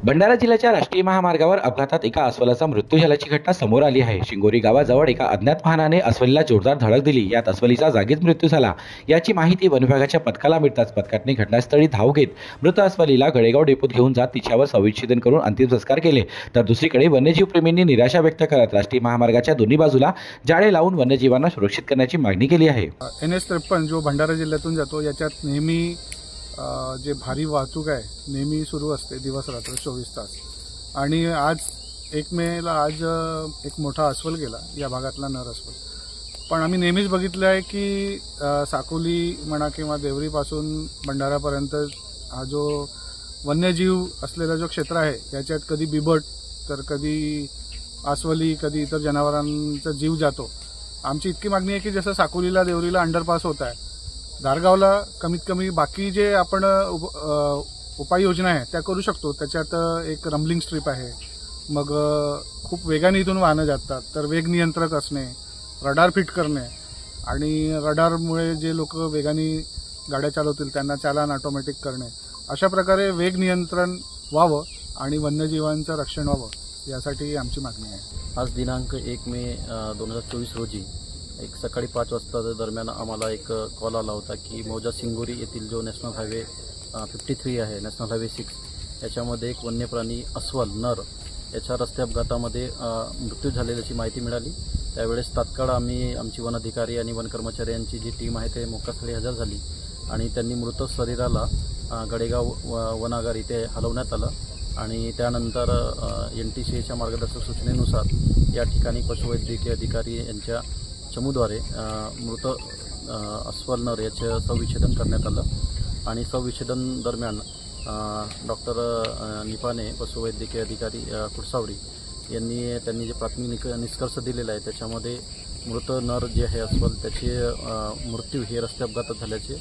भंडारा जिल्ह्याच्या राष्ट्रीय महामार्गावर अपघातात एका अस्वलाचा मृत्यू झाल्याची घटना समोर आली आहे। शिंगोरी गावाजवळ एका अज्ञात वाहनाने अस्वलीला जोरदार धडक दिली। यात अस्वलीचा जागीच मृत्यू झाला। याची माहिती वन विभागाच्या पथकाला मिळताच पथकाने घटनास्थळी धाव घेत मृत अस्वलीला गडेगाव डेपोत घेऊन जात तिच्यावर संविच्छेदन करून अंतिम संस्कार केले। तर दुसरीकडे वन्यजीव प्रेमींनी निराशा व्यक्त करत राष्ट्रीय महामार्गाच्या दोन्ही बाजूला जाळे लावून वन्यजीवांना सुरक्षित करण्याची मागणी केली आहे। NH53 जो भंडारा जिल्ह्यातून जातो याच्यात नेहमी जे भारी वाहतूक आहे नेहमी सुरू असते दिवस रात्र 24 तास। आणि आज 1 मेला आज एक मोठा अस्वल गेला या भागातला नर अस्वल। पण आम्ही नेहमीच बघितलं आहे की साकोली म्हणा किंवा देवरीपासून भंडारापर्यंत हा जो वन्यजीव असलेला जो क्षेत्र आहे याच्यात कधी बिबट तर कधी अस्वली कधी इतर जनावरांचा जीव जातो। आमची इतकी मागणी आहे की जसं साकोलीला देवरीला अंडरपास होत आहे, दारगावला कमीत कमी बाकी जे आपण उपाययोजना आहे त्या करू शकतो। त्याच्यात एक रंबलिंग स्ट्रीप आहे, मग खूप वेगाने इथून वाहनं जातात तर वेग नियंत्रक असणे, रडार फिट करणे आणि रडारमुळे जे लोक वेगाने गाड्या चालवतील त्यांना चालान ऑटोमॅटिक करणे, अशा प्रकारे वेग नियंत्रण व्हावं आणि वन्यजीवांचं रक्षण व्हावं यासाठी आमची मागणी आहे। आज दिनांक 1 मे 2024 रोजी एक सकाळी 5 वाजता दरम्यान आम्हाला एक कॉल आला होता की मौजा सिंगोरी येथील जो नॅशनल हायवे 53 आहे, नॅशनल हायवे 6, याच्यामध्ये एक वन्यप्राणी अस्वल नर याच्या रस्ते अपघातामध्ये मृत्यू झालेल्याची माहिती मिळाली। त्यावेळेस तात्काळ आमची वन अधिकारी आणि वन कर्मचाऱ्यांची जी टीम आहे ते मोक्कास्थळी हजर झाली आणि त्यांनी मृत शरीराला गडेगाव वनागार इथे हलवण्यात आलं आणि त्यानंतर NTCAच्या मार्गदर्शक सूचनेनुसार या ठिकाणी पशुवैद्यकीय अधिकारी यांच्या चमूद्वारे मृत अस्वल नर याचे संविच्छेदन करण्यात आलं आणि संविच्छेदन दरम्यान डॉक्टर निपाने पशुवैद्यकीय अधिकारी कुडसावडी त्यांनी जे प्राथमिक निष्कर्ष दिलेला आहे त्याच्यामध्ये मृत नर जे आहे अस्वल त्याचे मृत्यू हे रस्ते अपघातात झाल्याचे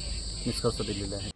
निष्कर्ष दिलेले आहे।